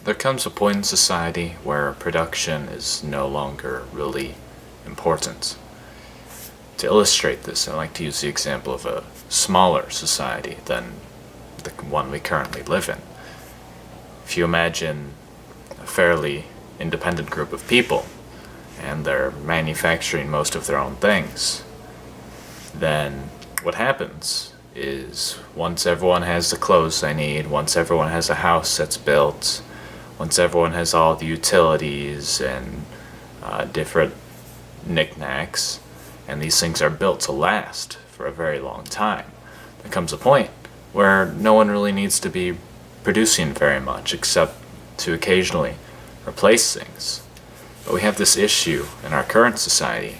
There comes a point in society where production is no longer really important. To illustrate this, I like to use the example of a smaller society than the one we currently live in. If you imagine a fairly independent group of people, and they're manufacturing most of their own things, then what happens is once everyone has the clothes they need, once everyone has a house that's built, once everyone has all the utilities and different knickknacks, and these things are built to last for a very long time, there comes a point where no one really needs to be producing very much except to occasionally replace things. But we have this issue in our current society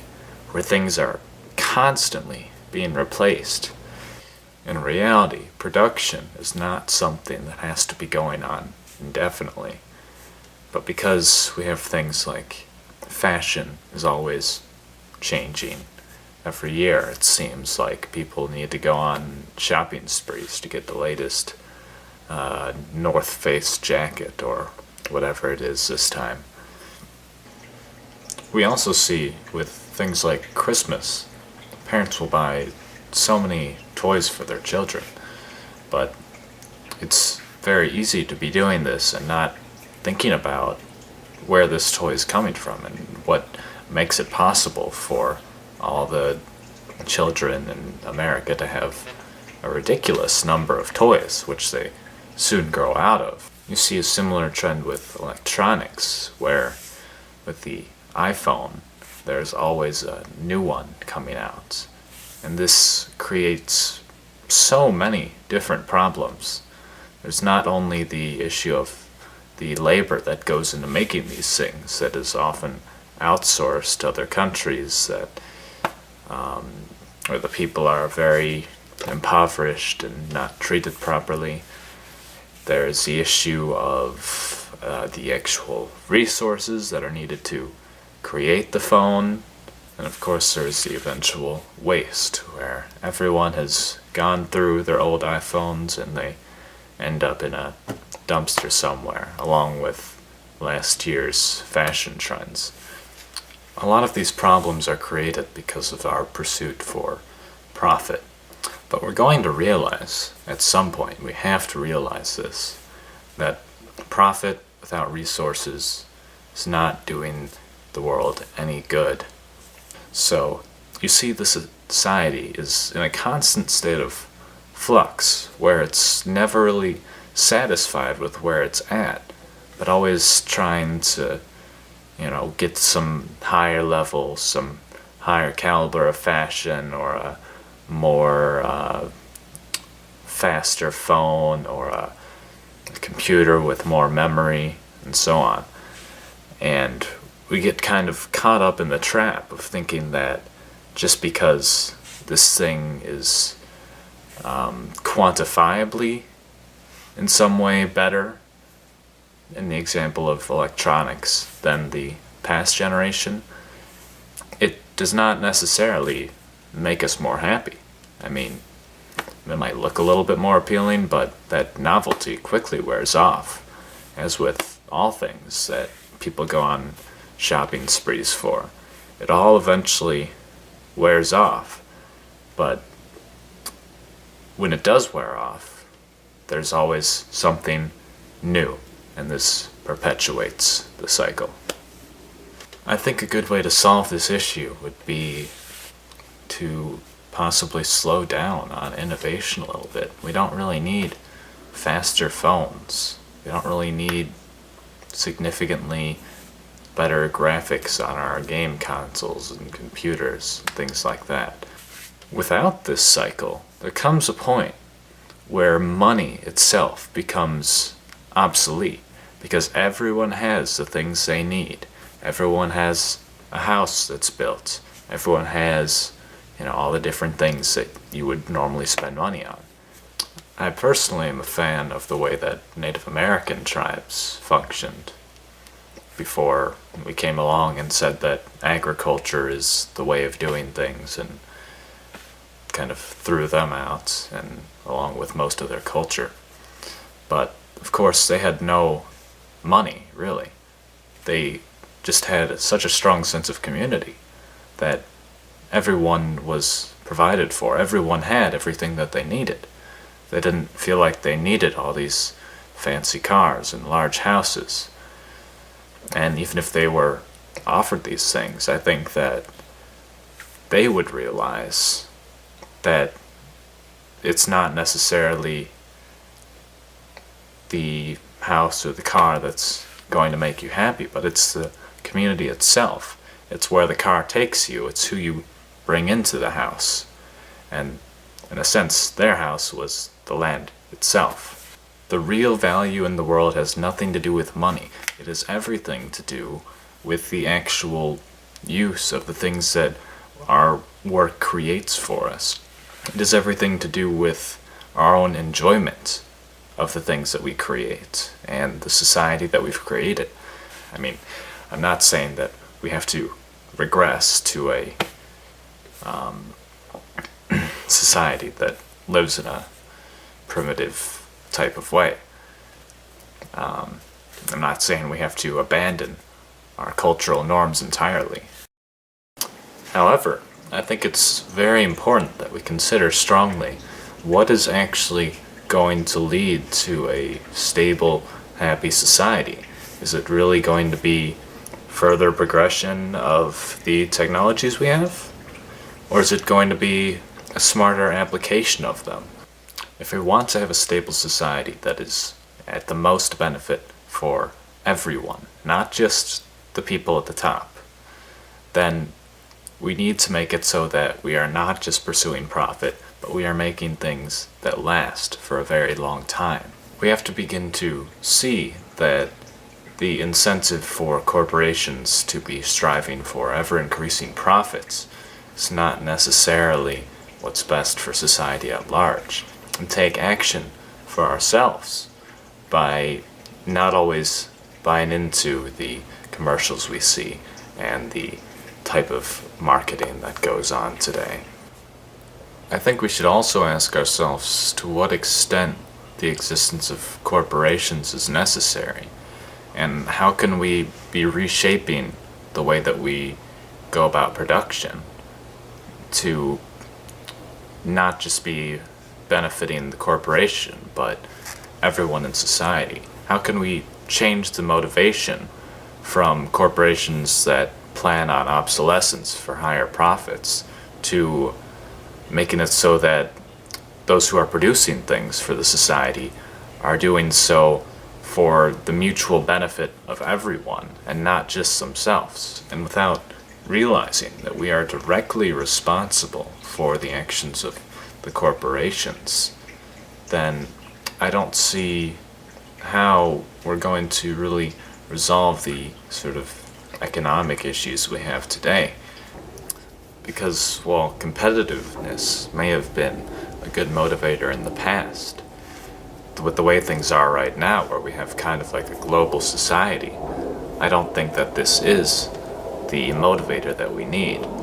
where things are constantly being replaced. In reality, production is not something that has to be going on indefinitely. But because we have things like fashion is always changing. Every year it seems like people need to go on shopping sprees to get the latest North Face jacket or whatever it is this time. We also see with things like Christmas, parents will buy so many toys for their children, but it's very easy to be doing this and not thinking about where this toy is coming from and what makes it possible for all the children in America to have a ridiculous number of toys, which they soon grow out of. You see a similar trend with electronics, where with the iPhone, there's always a new one coming out. And this creates so many different problems. There's not only the issue of the labor that goes into making these things that is often outsourced to other countries that where the people are very impoverished and not treated properly. There's the issue of the actual resources that are needed to create the phone, and of course there's the eventual waste where everyone has gone through their old iPhones and they end up in a dumpster somewhere along with last year's fashion trends. A lot of these problems are created because of our pursuit for profit, but we're going to realize at some point, we have to realize this, that profit without resources is not doing the world any good. So you see the society is in a constant state of flux where it's never really satisfied with where it's at, but always trying to, get some higher level, some higher caliber of fashion or a more faster phone or a computer with more memory and so on. And we get kind of caught up in the trap of thinking that just because this thing is quantifiably in some way better, in the example of electronics, than the past generation, it does not necessarily make us more happy. I mean, it might look a little bit more appealing, but that novelty quickly wears off, as with all things that people go on shopping sprees for. It all eventually wears off, but when it does wear off, there's always something new, and this perpetuates the cycle. I think a good way to solve this issue would be to possibly slow down on innovation a little bit. We don't really need faster phones. We don't really need significantly better graphics on our game consoles and computers, things like that. Without this cycle, there comes a point where money itself becomes obsolete because everyone has the things they need. Everyone has a house that's built. Everyone has, all the different things that you would normally spend money on. I personally am a fan of the way that Native American tribes functioned before we came along and said that agriculture is the way of doing things and kind of threw them out, and along with most of their culture. But of course they had no money, really. They just had such a strong sense of community that everyone was provided for. Everyone had everything that they needed. They didn't feel like they needed all these fancy cars and large houses. And even if they were offered these things, I think that they would realize that it's not necessarily the house or the car that's going to make you happy, but it's the community itself. It's where the car takes you. It's who you bring into the house. And in a sense, their house was the land itself. The real value in the world has nothing to do with money. It has everything to do with the actual use of the things that our work creates for us. It has everything to do with our own enjoyment of the things that we create and the society that we've created. I mean, I'm not saying that we have to regress to a society that lives in a primitive type of way. I'm not saying we have to abandon our cultural norms entirely. However, I think it's very important that we consider strongly what is actually going to lead to a stable, happy society. Is it really going to be further progression of the technologies we have? Or is it going to be a smarter application of them? If we want to have a stable society that is at the most benefit for everyone, not just the people at the top, then we need to make it so that we are not just pursuing profit, but we are making things that last for a very long time. We have to begin to see that the incentive for corporations to be striving for ever-increasing profits is not necessarily what's best for society at large, and take action for ourselves by not always buying into the commercials we see and the type of marketing that goes on today. I think we should also ask ourselves to what extent the existence of corporations is necessary, and how can we be reshaping the way that we go about production to not just be benefiting the corporation, but everyone in society. How can we change the motivation from corporations that plan on obsolescence for higher profits to making it so that those who are producing things for the society are doing so for the mutual benefit of everyone and not just themselves, and without realizing that we are directly responsible for the actions of the corporations, then I don't see how we're going to really resolve the sort of economic issues we have today. Because while competitiveness may have been a good motivator in the past, with the way things are right now, where we have kind of like a global society, I don't think that this is the motivator that we need.